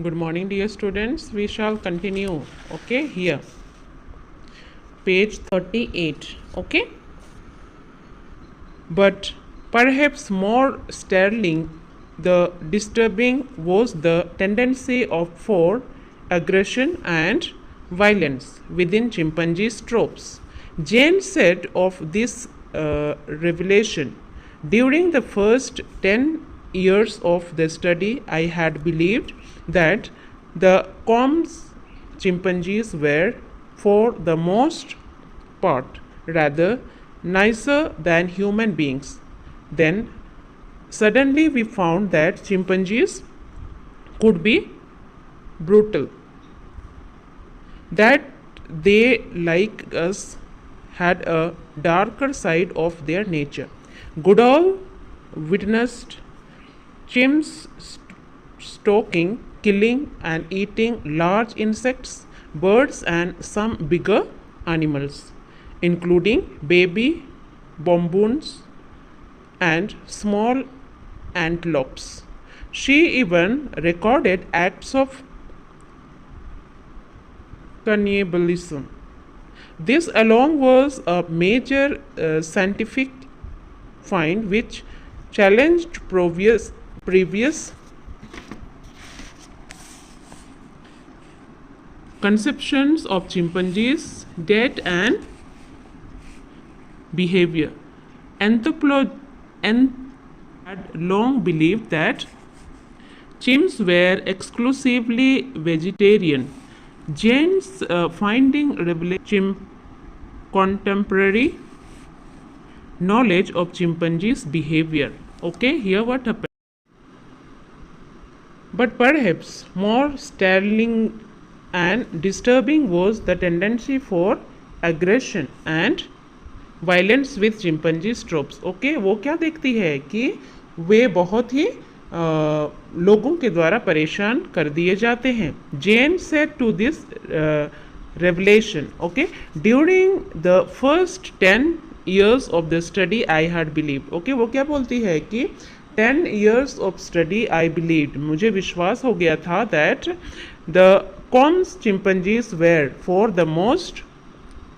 Good morning, dear students. We shall continue. Okay, here, page 38. Okay, but perhaps more startling, the disturbing was the tendency of for aggression and violence within chimpanzees' tropes. Jane said of this revelation, during the first 10 years of the study, I had believed that the Combs chimpanzees were, for the most part, rather nicer than human beings. Then suddenly we found that chimpanzees could be brutal, that they, like us, had a darker side of their nature. Goodall witnessed chimps stalking, killing, and eating large insects, birds, and some bigger animals, including baby baboons and small antelopes. She even recorded acts of cannibalism. This alone was a major scientific find which challenged previous conceptions of chimpanzees' death and behavior. Anthropologists had long believed that chimps were exclusively vegetarian. Jane's finding revealed chimp contemporary knowledge of chimpanzees' behavior. Okay, here what happened. But perhaps more startling and disturbing was the tendency for aggression and violence with chimpanzees troops. Okay, वो क्या देखती है कि वे बहुत ही लोगों के द्वारा परेशान कर दिए जाते हैं. Jane said to this revelation, okay, during the first 10 years of the study I had believed. Okay, वो क्या बोलती है कि 10 years of study I believed, मुझे विश्वास हो गया था that the Combs chimpanzees were for the most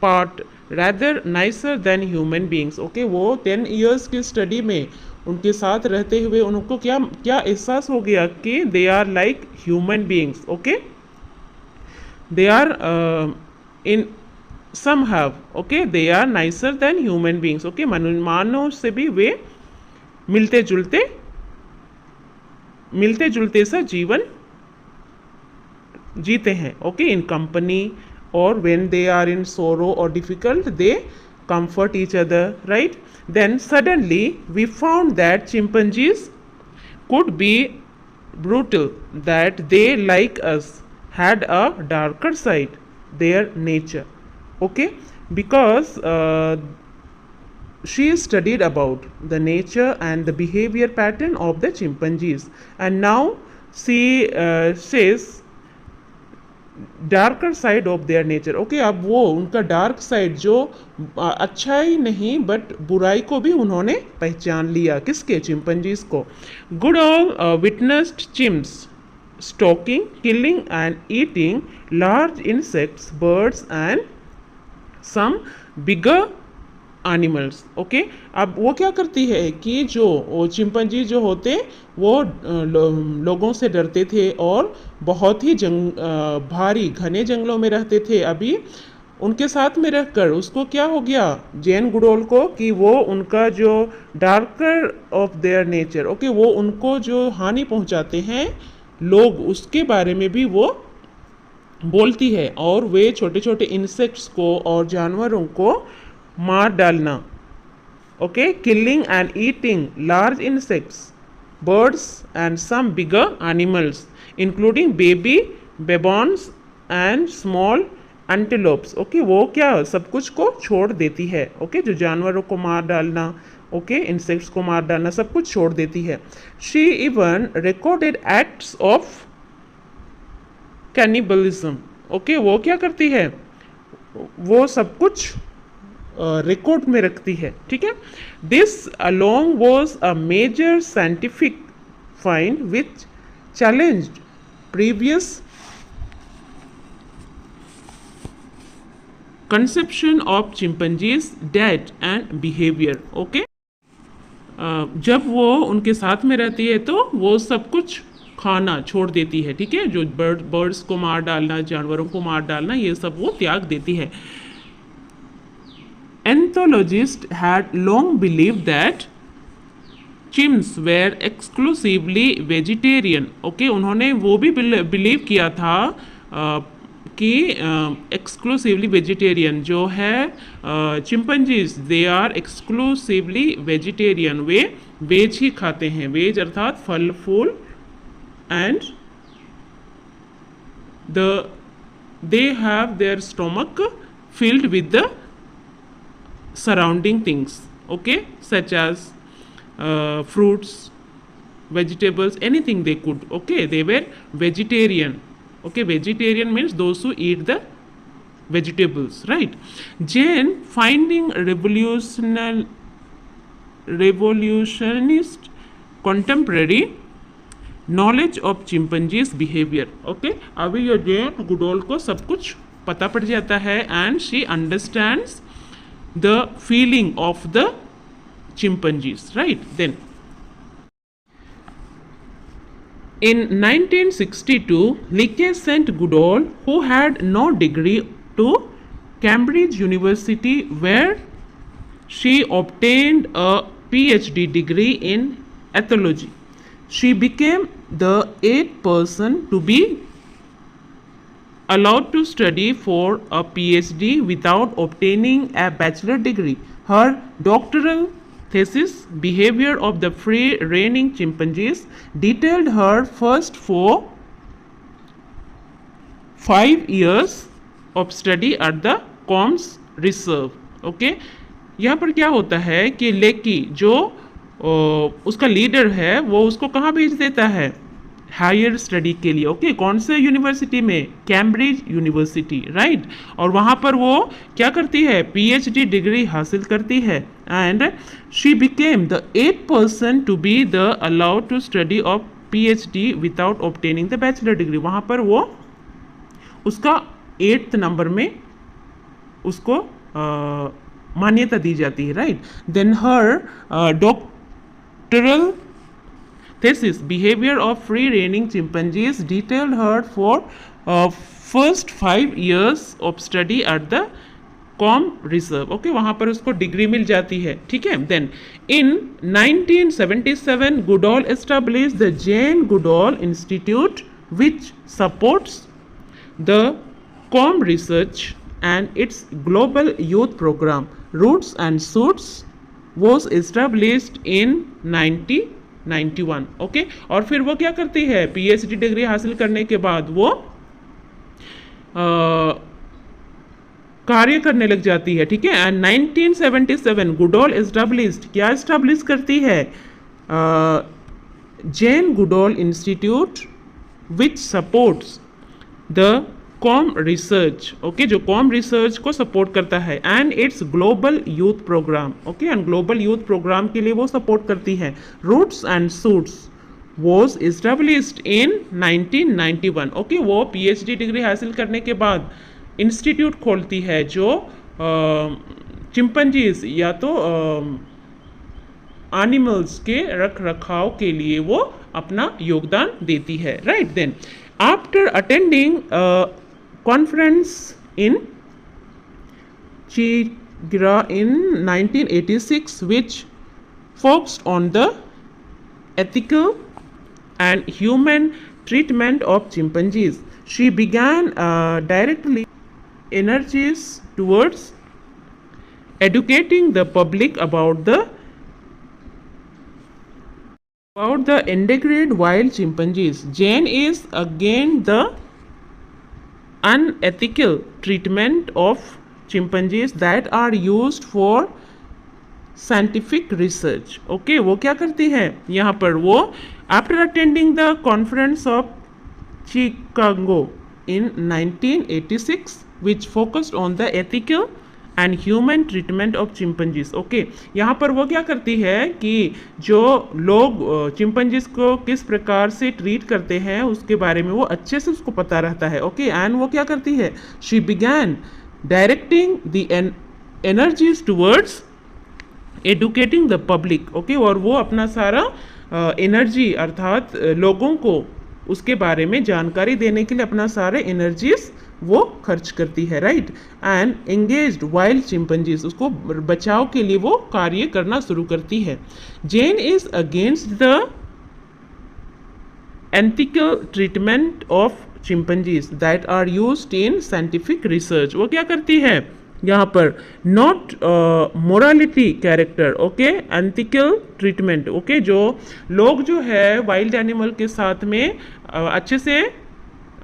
part rather nicer than human beings. Okay, वो 10 years की स्टडी में उनके साथ रहते हुए उनको क्या क्या एहसास हो गया कि they are like human beings. Okay, they are in some have, okay, they are nicer than human beings. Okay, मानव से भी वे मिलते जुलते सा जीवन जीते हैं. Okay, in company, or when they are in sorrow or difficult, they comfort each other, right? Then suddenly we found that chimpanzees could be brutal, that they, like us, had a darker side, their nature. Okay, because she studied about the nature and the behavior pattern of the chimpanzees, and now she says darker side of their nature. Okay, अब वो उनका dark side जो अच्छा ही नहीं but बुराई को भी उन्होंने पहचान लिया. किसके? चिंपंजीज को. Goodall witnessed chimps stalking, killing and eating large insects, birds and some bigger animals. Okay, अब वो क्या करती है कि जो वो चिंपंजी जो होते वो लोगों से डरते थे और बहुत ही भारी घने जंगलों में रहते थे. अभी उनके साथ में रहकर उसको क्या हो गया जेन गुडोल को कि वो उनका जो darker of their nature, okay, वो उनको जो हानि पहुंचाते हैं लोग, उसके बारे में भी वो बोलती है. और वे छोटे छोटे इंसेक्ट्स को और जानवरों को मार डालना. Okay, killing and eating large insects, birds and some bigger animals including baby baboons and small antelopes. Okay, वो क्या सब कुछ को छोड़ देती है. ओके, जो जानवरों को मार डालना, ओके, इंसेक्ट्स को मार डालना, सब कुछ छोड़ देती है. She even recorded acts of cannibalism. Okay, वो क्या करती है, वो सब कुछ रिकॉर्ड में रखती है. ठीक है, this along was a major scientific find which challenged previous conception of chimpanzees diet and behavior. Okay, जब वो उनके साथ में रहती है तो वो सब कुछ खाना छोड़ देती है, ठीक है, जो बर्ड्स को मार डालना, जानवरों को मार डालना, ये सब वो त्याग देती है. Entomologists had long believed that chimps were exclusively vegetarian. Okay, उन्होंने वो भी बिलीव किया था कि एक्सक्लूसिवली वेजिटेरियन जो है chimpanzees, they are exclusively vegetarian, वे वेज ही खाते हैं. वेज अर्थात फल फूल, and they have their stomach filled with the surrounding things, okay, such as fruits, vegetables, anything they could. Okay, they were vegetarian. Okay, vegetarian means those who eat the vegetables, right? Jane, finding revolutionist contemporary knowledge of chimpanzees behavior. Okay, अभी ये जेन गुडोल को सब कुछ पता पड़ जाता है, and she understands the feeling of the chimpanzees, right? Then in 1962, Leakey sent Goodall, who had no degree, to Cambridge University, where she obtained a PhD degree in ethology. She became the 8th person to be allowed to study for a PhD without obtaining a bachelor degree. Her doctoral thesis, Behavior of the Free-Reigning Chimpanzees, detailed her first 5 years of study at the Combs Reserve. Okay, यहाँ पर क्या होता है कि लेकी जो उसका leader है वो उसको कहाँ भेज देता है, हायर स्टडी के लिए. ओके, कौन से यूनिवर्सिटी में, कैम्ब्रिज यूनिवर्सिटी, राइट. और वहाँ पर वो क्या करती है, पीएचडी डिग्री हासिल करती है, and she became the 8th person to be the allowed to study of PhD without obtaining the bachelor degree. वहाँ पर वो उसका 8th नंबर में उसको मान्यता दी जाती है, right. Then her doctoral thesis, Behavior of Free-Reigning Chimpanzees, detailed her for first 5 years of study at the Combs Reserve. Okay, वहाँ पर उसको डिग्री मिल जाती है, ठीक है. Then in 1977, Goodall established the Jane Goodall Institute, which supports the Combs Research and its global youth program. Roots and Shoots was established in 1991. Okay, और फिर वो क्या करती है, पीएचडी डिग्री हासिल करने के बाद वो कार्य करने लग जाती है, ठीक है. एंड 1977 गुडॉल एस्टैब्लिश्ड, क्या एस्टैब्लिश करती है, Jane Goodall institute which supports the कॉम रिसर्च. ओके, जो कॉम रिसर्च को सपोर्ट करता है, and its global youth program. Okay, and global youth program के लिए वो सपोर्ट करती है. Roots and shoots was established in 1991. Okay, वो पीएचडी डिग्री हासिल करने के बाद इंस्टीट्यूट खोलती है जो चिंपैंजीज या तो एनिमल्स के रख रखाव के लिए वो अपना योगदान देती है, right. Then after attending conference in Chigra in 1986, which focused on the ethical and human treatment of chimpanzees. She began directly energies towards educating the public about the endangered wild chimpanzees. Jane is again the unethical treatment of chimpanzees that are used for scientific research. Okay, वो क्या करती है यहाँ पर, वो after attending the conference of Chicago in 1986, which focused on the ethical and human treatment of chimpanzees. Okay, यहाँ पर वो क्या करती है कि जो लोग चिंपैंजीज को किस प्रकार से ट्रीट करते हैं उसके बारे में वो अच्छे से उसको पता रहता है। ओके, एंड वो क्या करती है, she began directing the energies towards educating the public. Okay, और वो अपना सारा एनर्जी अर्थात लोगों को उसके बारे में जानकारी देने के लिए अपना सारे एनर्जीज वो खर्च करती है, right. And engaged wild chimpanzees, उसको बचाव के लिए वो कार्य करना शुरू करती है। Jane is against the ethical treatment of chimpanzees that are used in scientific research। वो क्या करती है यहाँ पर, not morality character, okay, ethical treatment. Okay, जो लोग जो है वाइल्ड एनिमल के साथ में अच्छे से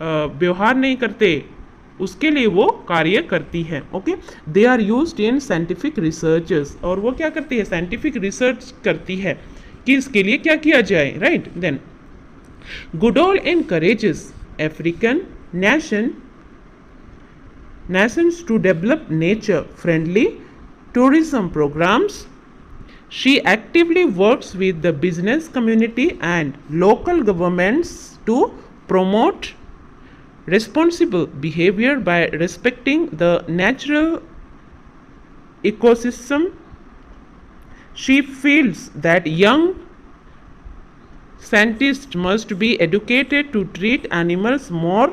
व्यवहार नहीं करते उसके लिए वो कार्य करती है। Okay, they are used in scientific researches, और वो क्या करती है, साइंटिफिक रिसर्च करती है कि इसके लिए क्या किया जाए, right. Then Goodall encourages African nations to develop nature-friendly tourism programs. She actively works with the business community and local governments to promote responsible behavior by respecting the natural ecosystem. She feels that young scientists must be educated to treat animals more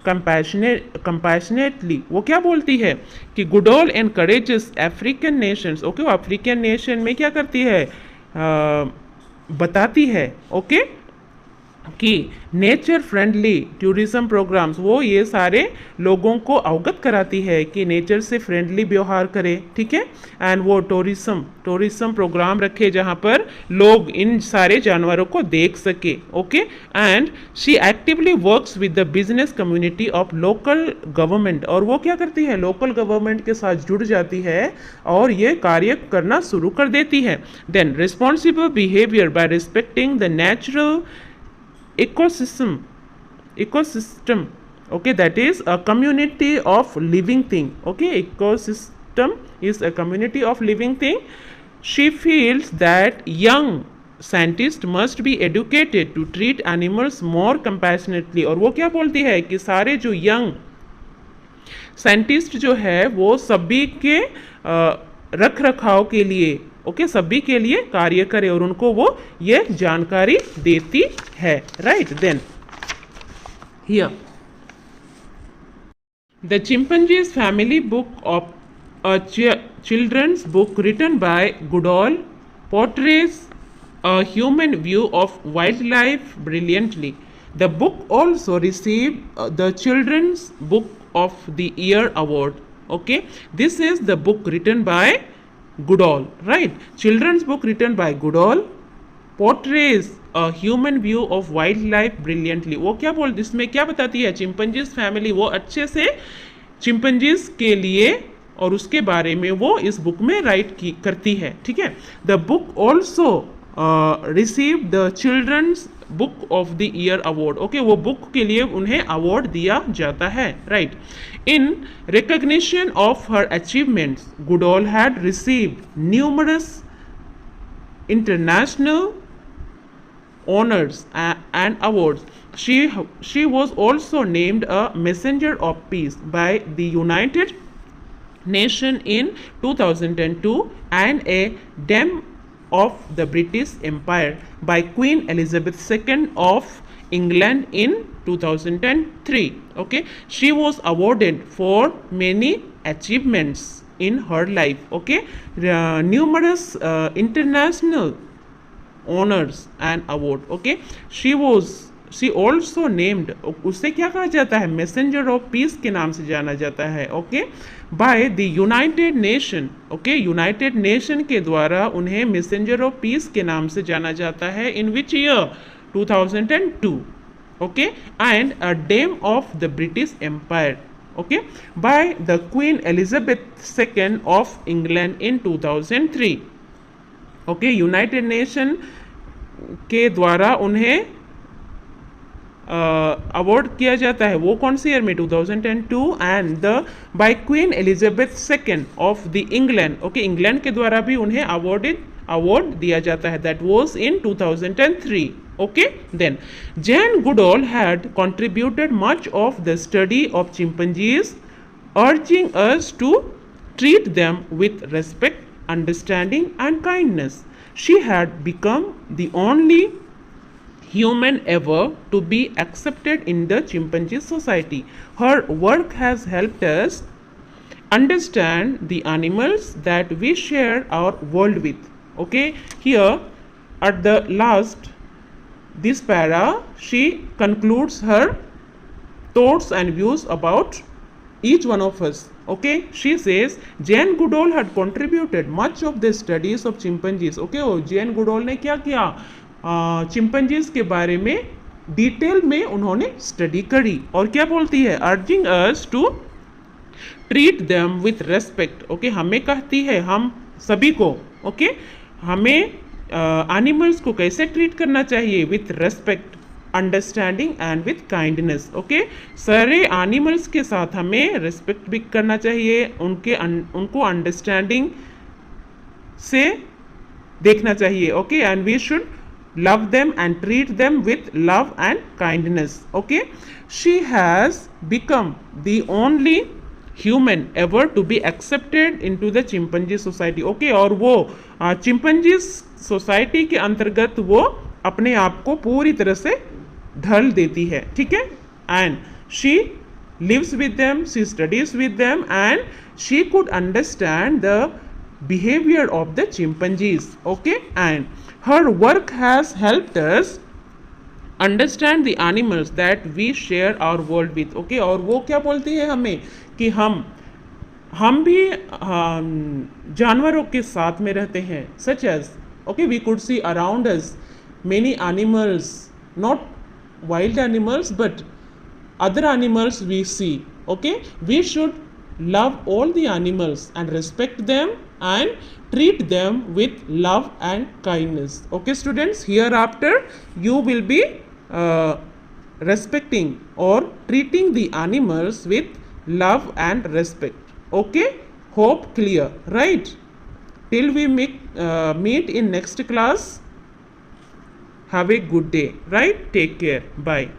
compassionately। वो क्या बोलती है कि Goodall encourages African Nations. Okay, वो African nation में क्या करती है, बताती है, ओके, कि नेचर फ्रेंडली टूरिज्म प्रोग्राम्स, वो ये सारे लोगों को अवगत कराती है कि नेचर से फ्रेंडली व्यवहार करें, ठीक है। एंड वो टूरिज्म प्रोग्राम रखे जहाँ पर लोग इन सारे जानवरों को देख सके। Okay, and she actively works with the business community of local government, और वो क्या करती है, लोकल गवर्नमेंट के साथ जुड़ जाती है और ये कार्य करना शुरू कर देती है। Then responsible behaviour by respecting the natural ecosystem, okay, that is a community of living thing। Okay, ecosystem is a community of living thing। She feels that young scientists must be educated to treat animals more compassionately। और वो क्या बोलती है कि सारे जो young scientist जो है वो सभी के रख रखाव के लिए, ओके, सभी के लिए कार्य करे और उनको वो ये जानकारी देती है, right. Then here the chimpanzees family book of a children's book written by Goodall portrays a human view of wildlife brilliantly। The book also received the Children's Book of the Year award। Okay, this is the book written by Goodall, right? Children's book written by Goodall portrays a human view of wildlife brilliantly। वो क्या बोल, इसमें क्या बताती है, chimpanzees family वो अच्छे से चिंपैंजीज के लिए और उसके बारे में वो इस बुक में राइट करती है, ठीक है। The book also receive the children's book of the year award. Okay, वो बुक के लिए उन्हें अवार्ड दिया जाता है, right. In recognition of her achievements Goodall had received numerous international honors and awards। She was also named a Messenger of Peace by the United Nations in 2002 and a Dame of the British Empire by Queen Elizabeth II of England in 2003। Okay, she was awarded for many achievements in her life। Okay, numerous international honors and award। Okay, she also named, उससे क्या कहा जाता है, messenger of peace के नाम से जाना जाता है। Okay, by the United nation. Okay, United nation के द्वारा उन्हें मैसेंजर ऑफ पीस के नाम से जाना जाता है। In which year, 2002। Okay, and a dame of the British Empire, okay, by the Queen Elizabeth II of England in 2003। okay, United nation के द्वारा उन्हें अवार्ड किया जाता है वो कौन से ईयर में 2002 and the by queen Elizabeth second of the England okay England के द्वारा भी उन्हें अवार्ड दिया जाता है that was in 2003 okay then Jane Goodall had contributed much of the study of chimpanzees urging us to treat them with respect understanding and kindness she had become the only human ever to be accepted in the chimpanzee society her work has helped us understand the animals that we share our world with okay here at the last this para she concludes her thoughts and views about each one of us okay she says Jane Goodall had contributed much of the studies of chimpanzees okay और Jane Goodall ने क्या किया chimpanzees के बारे में detail में उन्होंने study करी और क्या बोलती है urging us to treat them with respect okay हमें कहती है हम सभी को ओके हमें एनिमल्स को कैसे ट्रीट करना चाहिए with respect understanding and with kindness okay सारे एनिमल्स के साथ हमें रेस्पेक्ट भी करना चाहिए उनको अंडरस्टैंडिंग से देखना चाहिए okay and we should love them and treat them with love and kindness okay she has become the only human ever to be accepted into the chimpanzee society okay और वो chimpanzee society के अंतर्गत वो अपने आप को पूरी तरह से ढल देती है ठीक है and she lives with them she studies with them and she could understand the behavior of the chimpanzees okay and her work has helped us understand the animals that we share our world with okay और वो क्या बोलती है हमें कि हम भी जानवरों के साथ में रहते हैं such as okay we could see around us many animals not wild animals but other animals we see okay we should love all the animals and respect them and treat them with love and kindness okay students hereafter you will be respecting or treating the animals with love and respect okay hope clear right till we meet in next class have a good day right take care bye